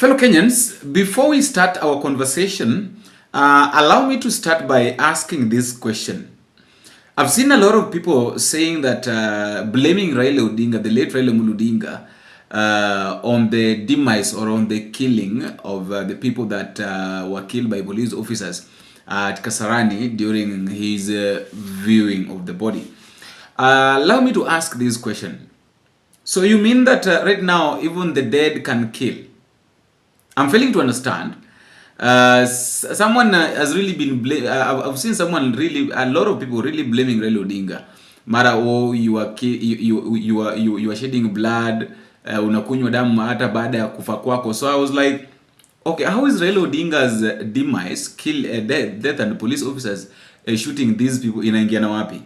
Fellow Kenyans, before we start our conversation, allow me to start by asking this question. I've seen a lot of people saying that blaming Raila Odinga, the late Raila Odinga, on the demise or on the killing of the people that were killed by police officers at Kasarani during his viewing of the body. Allow me to ask this question. So you mean that right now even the dead can kill? I'm failing to understand. Someone has really been I've seen someone really, a lot of people really blaming Raila Odinga. Mara, oh, you are shedding blood, unakunywa damu hata baada ya kufa kwako. So I was like, okay, how is Raila Odinga's demise, death and police officers shooting these people inaingia na wapi?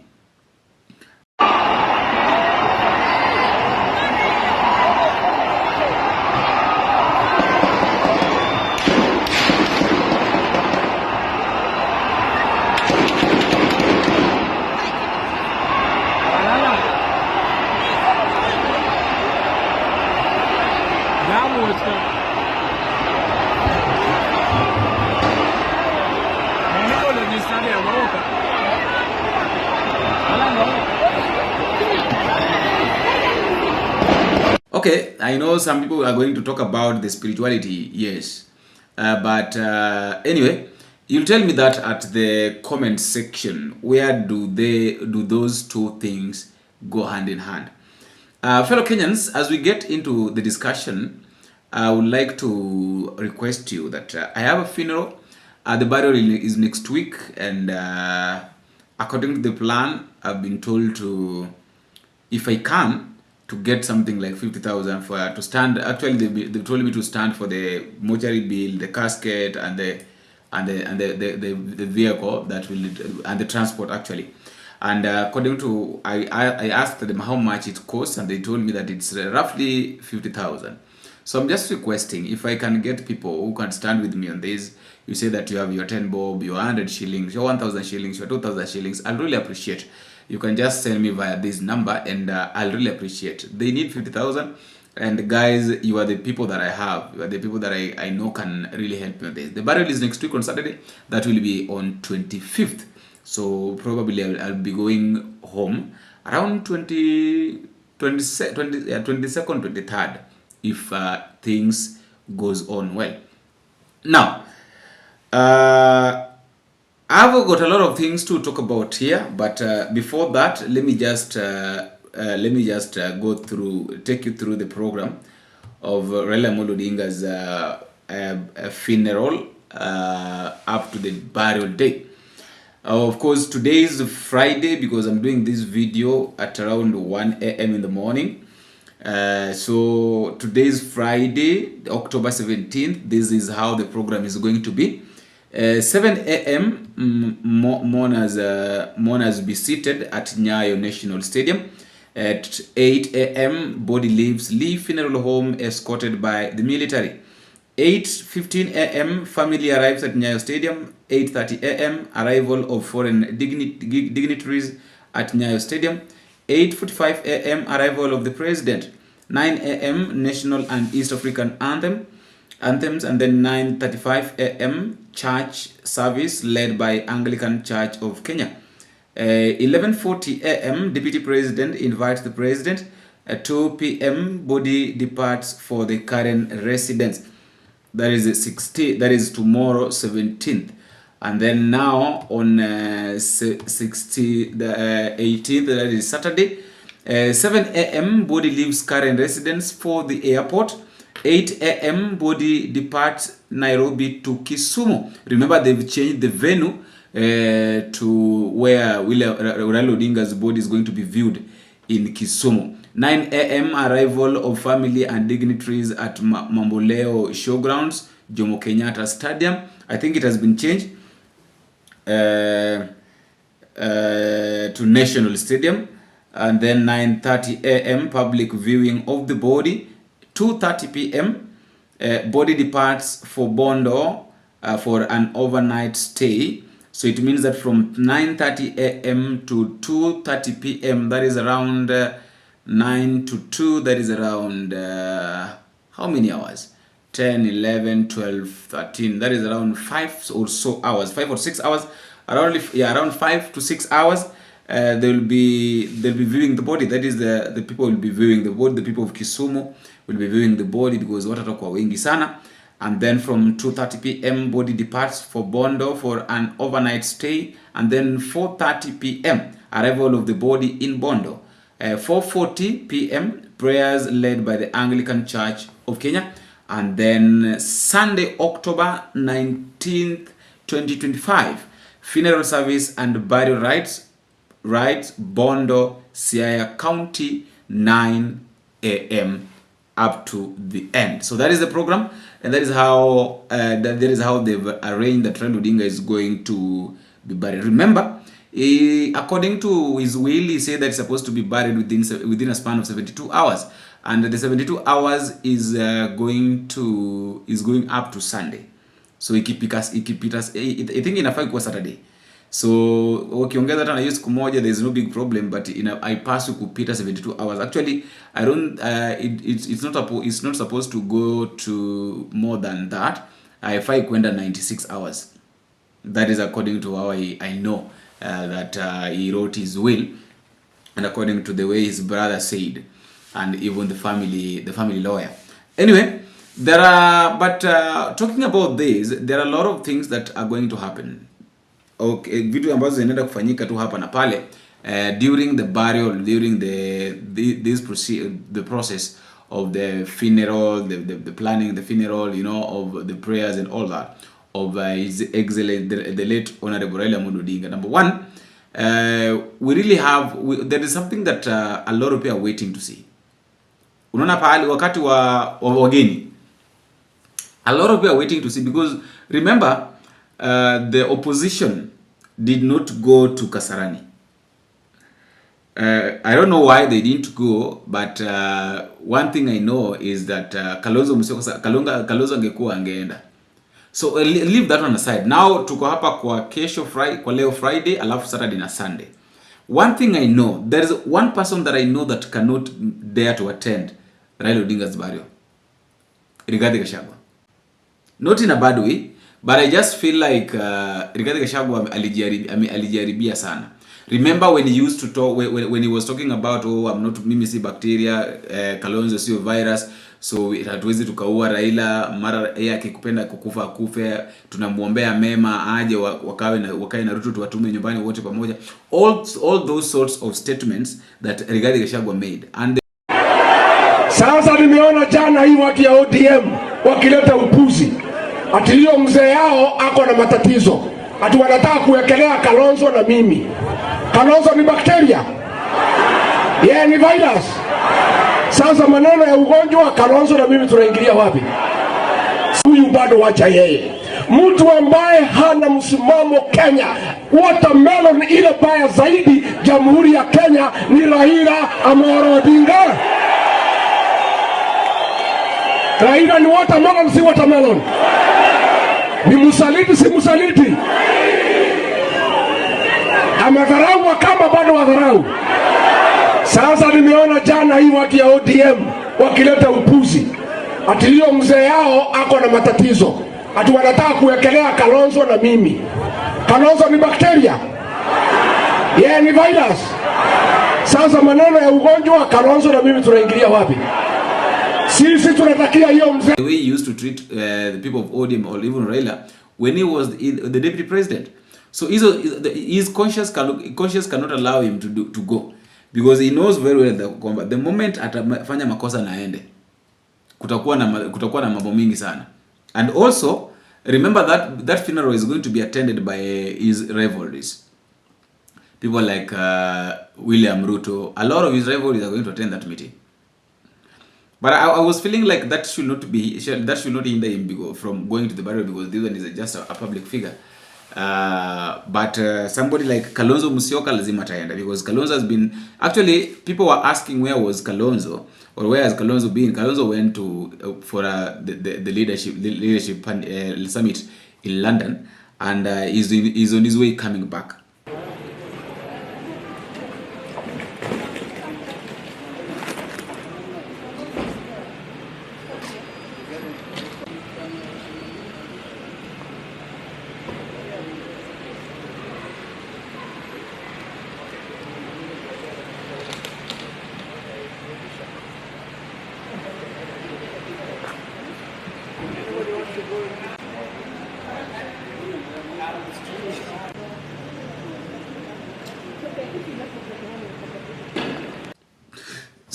Okay, I know some people are going to talk about the spirituality, yes. But anyway, you'll tell me that at the comment section. Where do those two things go hand in hand? Fellow Kenyans, as we get into the discussion, I would like to request you that I have a funeral. The burial is next week, and according to the plan, I've been told to, if I can, to get something like 50,000 for to stand. Actually, they told me to stand for the mortuary bill, the casket, and the vehicle that will, and the transport actually. And according to, I asked them how much it costs, and they told me that it's roughly 50,000. So I'm just requesting, if I can get people who can stand with me on this. You say that you have your 10 bob, your 100 shillings, your 1,000 shillings, your 2,000 shillings. I'll really appreciate. You can just send me via this number, and I'll really appreciate. They need 50,000, and guys, you are the people that I have. You are the people that I know can really help me with this. The burial is next week on Saturday. That will be on 25th. So probably I'll be going home around 22nd, 23rd, if things goes on well. Now, I've got a lot of things to talk about here, but before that, let me just take you through the program of Raila Odinga's funeral up to the burial day. Of course, today is Friday because I'm doing this video at around 1 a.m. in the morning. So today is Friday, October 17th. This is how the program is going to be. 7 a.m. mourners be seated at Nyayo National Stadium. At 8 a.m. body leaves Lee Funeral Home escorted by the military. 8:15 a.m. family arrives at Nyayo Stadium. 8:30 a.m. arrival of foreign dignitaries at Nyayo Stadium. 8:45 a.m. arrival of the president. 9 a.m. national and East African anthems, and then 9:35 a.m. church service led by Anglican Church of Kenya. 11:40 a.m. deputy president invites the president. 2 p.m. body departs for the current residence. That is tomorrow, 17th. And then now on 18th, that is Saturday, 7 a.m. body leaves current residence for the airport. 8 a.m. body departs Nairobi to Kisumu. Remember, they've changed the venue to where Raila Odinga's body is going to be viewed, in Kisumu. 9 a.m. arrival of family and dignitaries at Mamboleo Showgrounds, Jomo Kenyatta Stadium. I think it has been changed to National Stadium. And then 9:30 a.m. public viewing of the body. 2:30 p.m. Body departs for Bondo for an overnight stay. So it means that from 9:30 a.m. to 2:30 p.m. that is around 9 to 2, that is around how many hours? 10, 11, 12, 13. That is around 5 or so hours, 5 or 6 hours, around 5 to 6 hours. They'll be viewing the body. That is the people will be viewing the body. The people of Kisumu will be viewing the body because watu watakuwa wengi sana. And then from 2:30 p.m. body departs for Bondo for an overnight stay, and then 4:30 p.m. arrival of the body in Bondo. 4:40 p.m. prayers led by the Anglican Church of Kenya, and then Sunday, October 19th, 2025, funeral service and burial rites, Bondo, Siaya County, 9 a.m. up to the end. So that is the program, and that is how they've arranged that Raila Odinga is going to be buried. Remember, according to his will, he said that he's supposed to be buried within a span of 72 hours, and the 72 hours is going up to Sunday. So ikipita I think inafaa kuwa Saturday. So ukiongeza hata na hiyo siku moja, there is no big problem, but I pass kupita 72 hours. Actually, I don't it's not supposed to go to more than that. Haifai kwenda 96 hours. That is according to how I know that he wrote his will, and according to the way his brother said, and even the family lawyer. Anyway, talking about this, there are a lot of things that are going to happen. Okay, vitu ambazo zinaenda kufanyika tu hapa na pale during the burial, during the process of the funeral, the planning, the funeral, of the prayers and all that of His Excellency the late Honorable Raila Odinga. Number one, we really there is something that a lot of people are waiting to see. Unaona pale wakati wa wageni, a lot of people are waiting to see, because remember, the opposition did not go to Kasarani. I don't know why they didn't go, but one thing I know is that Kalonzo angekuwa angeenda. So leave that one aside. Now tuko hapa kwa leo Friday, alafu Saturday na Sunday. One thing I know, there is one person that I know that cannot dare to attend Raila Odinga's burial. Rigathi Gachagua. Not in a bad way, but I just feel like Rigathi Gachagua alijaribia sana. Remember when he used to talk, when he was talking about, mimi si bacteria, Kalonzo sio virus, so hatuwezi tukaua Raila, mara yeye akikupenda kukufa akufe, tunamuombea mema aje wakae na Ruto tuwatume nyumbani wote pamoja. All those sorts of statements that Rigathi Gachagua made. And sasa nimeona jana hii watu ya ODM wakileta upuzi. Ati hiyo mzee yao ako na matatizo. Ati wanataka kuwekelea Kalonzo na mimi. Kalonzo ni bakteria. Yeye ni virus. Sasa maneno ya ugonjwa Kalonzo na mimi tunaingilia wapi? Huyu bado wacha yeye. Mtu ambaye hana msimamo Kenya. Watermelon ile baya zaidi Jamhuri ya Kenya ni Raila Amolo Odinga. Raila ni watermelon, si watermelon. Ni musaliti, si musaliti. Amadharau kama bado wadharau. Sasa nimeona jana hii watu ya ODM wakileta upuzi. Ati hiyo mzee yao ako na matatizo. Ati wanataka kuwekelea Kalonzo na mimi. Kalonzo ni bakteria. Yeye ni virus. Sasa maneno ya ugonjwa Kalonzo na mimi tunaingilia wapi? Sisi tunatakia hiyo mzee. The way he used to treat the people of ODM or even Raila when he was the deputy president. So his conscience cannot allow him to go, because he knows very well that the moment atafanya makosa na aende kutakuwa na mambo mingi sana. And also remember that funeral is going to be attended by his rivalries. People like William Ruto, a lot of his rivalries are going to attend that meeting. But I was feeling like that should not hinder him from going to the burial, because this one is just a public figure. But somebody like Kalonzo Musyoka lazima ataenda, because Kalonzo has been, actually people were asking where was Kalonzo, or where has Kalonzo been. Kalonzo went to for the leadership summit in London, and he's on his way coming back.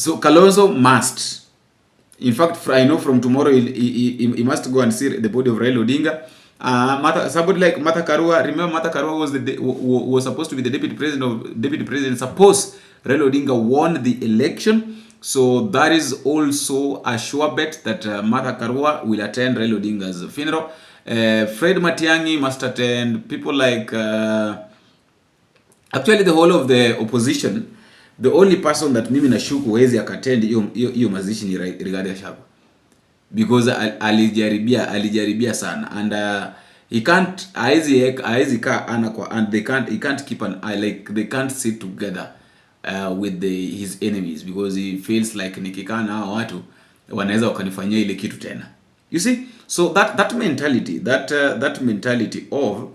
So Kalonzo must. In fact, I know from tomorrow he must go and see the body of Raila Odinga. Somebody like Martha Karua. Remember, Martha Karua was supposed to be the deputy president. Suppose Raila Odinga won the election, so that is also a sure bet that Martha Karua will attend Raila Odinga's funeral. Fred Matiang'i must attend. People like actually the whole of the opposition. The only person that mimi nashuku wezi akattend hiyo mazishi ni Rigathi Gachagua, because alijaribia sana, and he can't haezi ka ana kwa, and he can't keep an eye, like they can't sit together with his enemies, because he feels like nikikaa na hao watu wanaweza wakanifanyia ile kitu tena, you see. So that mentality of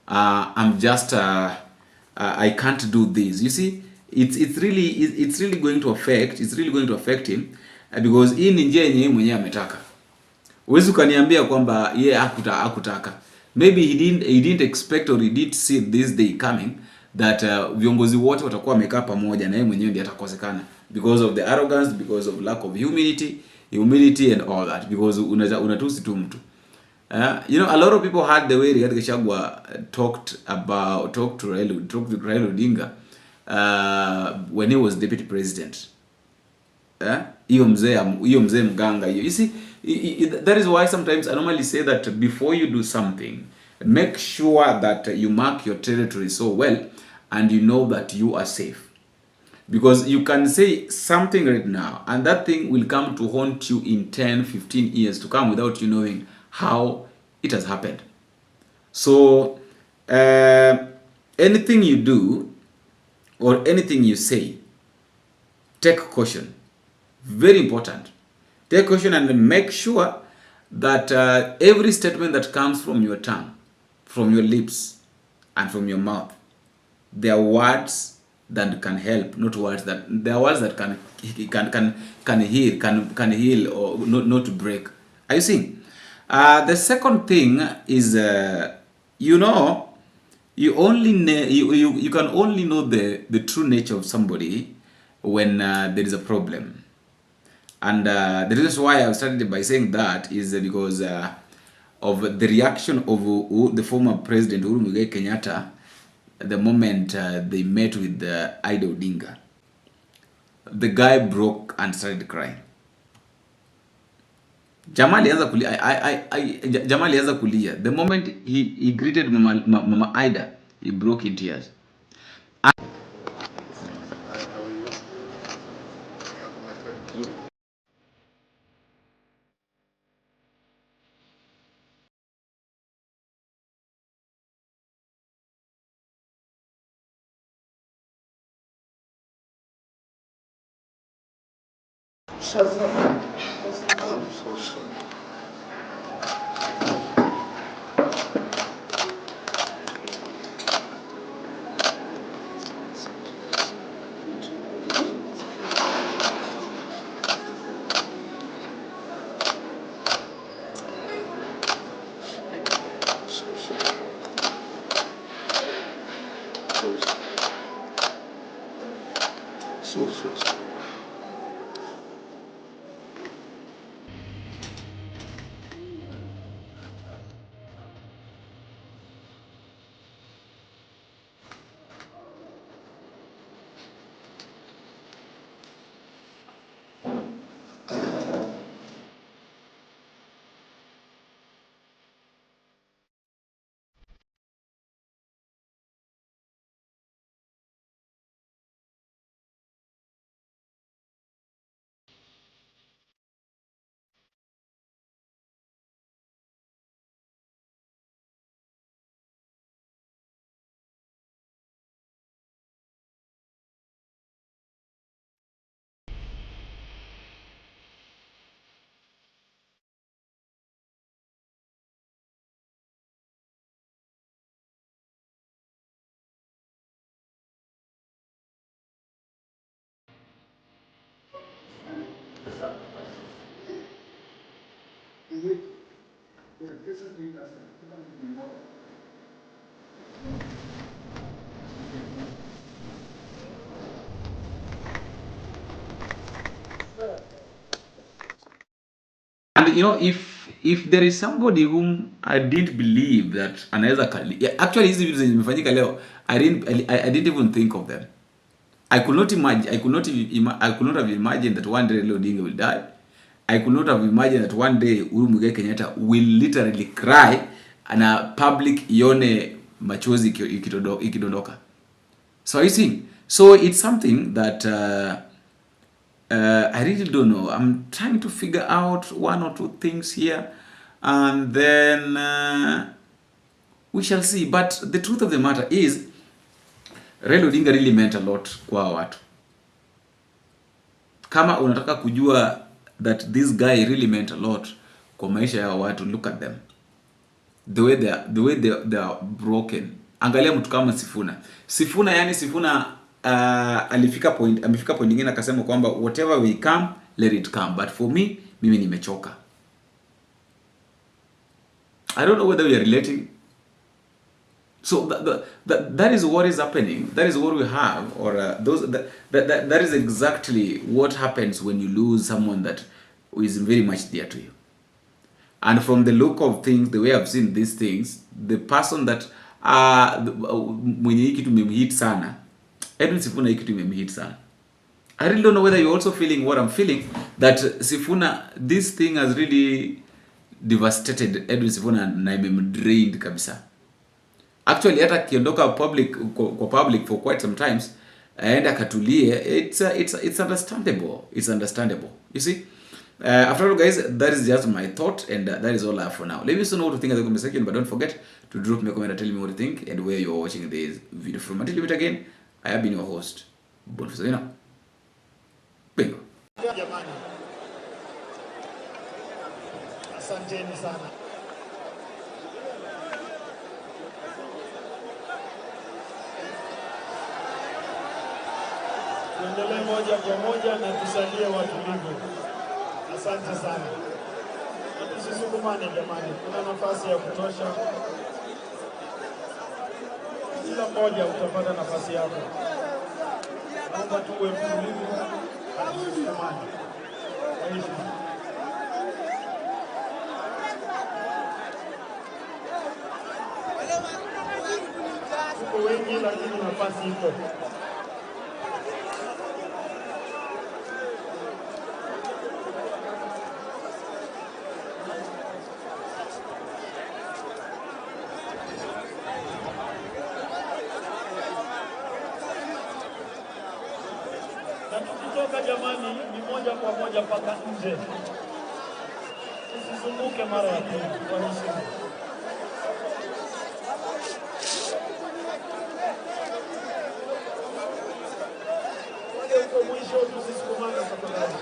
I'm just I can't do this, you see, it's really going to affect him, because hii ni njia yenye mwenyewe ametaka. Uwezi ukaniambia kwamba yeye hakutaka. Maybe he didn't expect, or he did see this day coming, that viongozi wote watakuwa wamekaa pamoja na yeye mwenyewe ndiye atakosekana, because of the arrogance, because of lack of humility and all that, because unatusi tu mtu. You know, a lot of people had the way Rigathi Gachagua talked to Raila Odinga when he was deputy president. Hiyo mzee mganga hiyo. You see, that is why sometimes I normally say that before you do something, make sure that you mark your territory so well and you know that you are safe. Because you can say something right now and that thing will come to haunt you in 10, 15 years to come without you knowing how it has happened. So anything you do or anything you say, take caution. Very important. Take caution and make sure that every statement that comes from your tongue, from your lips, and from your mouth, they are words that can help, not words that they are words that can heal or not to break. Are you seeing? The second thing is, you know, you can only know the true nature of somebody when there is a problem. And the reason why I started by saying that is because of the reaction of the former president Uhuru Muigai Kenyatta the moment they met with Ida Odinga. The guy broke and started crying. Jamaa alianza kulia. The moment he greeted Mama Ida, he broke in tears. I'm so sorry. So sorry. And you know, if there is somebody whom I didn't believe that anaweza kali, yeah, actually hizi vitu zimefanyika leo, I didn't even think of them. I could not imagine. I could not have imagined that one day Raila Odinga will die. I could not have imagined that one day Uhuru Muigai Kenyatta will literally cry na public ione machozi ikidondoka. So you see, so it's something that I really don't know. I'm trying to figure out one or two things here, and then we shall see. But the truth of the matter is, Raila Odinga really meant a lot kwa watu. Kama unataka kujua that this guy really meant a lot kwa maisha ya watu, look at them. The way they are broken. Angalia mtu kama Sifuna, yani Sifuna amefika point nyingine akasema kwamba whatever will come, let it come. But for me, mimi nimechoka. I don't know whether we are relating. So that is what is happening. That is what we have, or that is exactly what happens when you lose someone that is very much dear to you. And from the look of things, the way I've seen these things, the person that mwenye hiki tumemhit sana, Edwin Sifuna hiki tumemhit sana. I really don't know whether you're also feeling what I'm feeling, that Sifuna, this thing has really devastated Edwin Sifuna na imemdrained kabisa. Actually hata kiondoka public for quite some times, aenda katulie, it's understandable. It's understandable. You see? After all, guys, that is just my thought, and that is all I have for now. Let me know what you think in the comment section, but don't forget to drop me a comment and tell me what you think and where you're watching this video from. Until we meet again, I have been your host, Bombshell. Bingo. Asanteni sana. Tuendelee moja kwa moja na tusalie watulivu. Asante sana. Tusisukumane jamani, kuna nafasi ya kutosha. Kila mmoja utapata nafasi yako. Naomba tuwe mtulivu, tusisukumane. Tuko wengi lakini nafasi ipo. Tukitoka jamani, ni moja kwa moja mpaka nje. Tusizunguke mara ya pili kwa heshima. Wale uko mwisho tusisukumane tafadhali.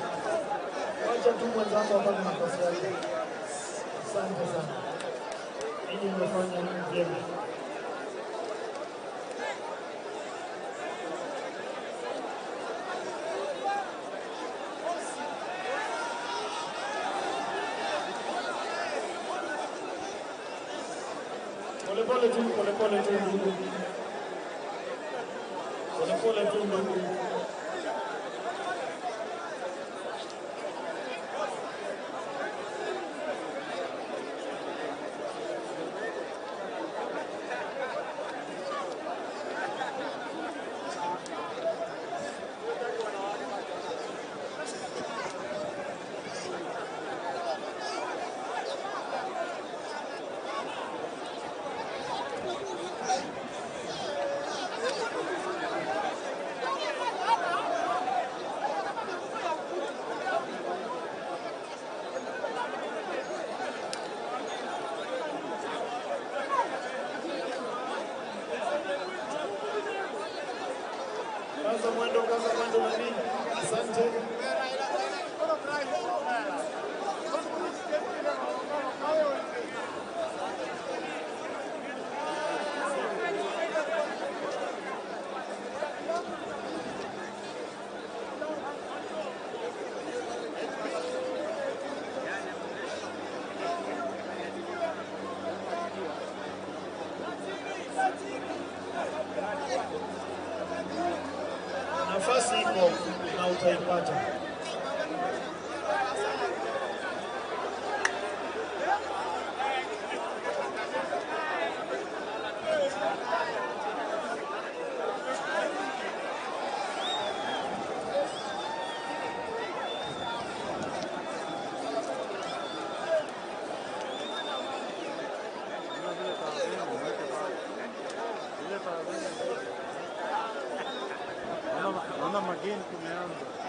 Wacha tu mwenzako apate nafasi yake. Asante sana. Ninyi mmefanya vyema. Pole tu ndugu. Pole tu ndugu. Kaza mwendo na nini? Asante. Nafasi iko na utaipata. naona mageni kumeanza.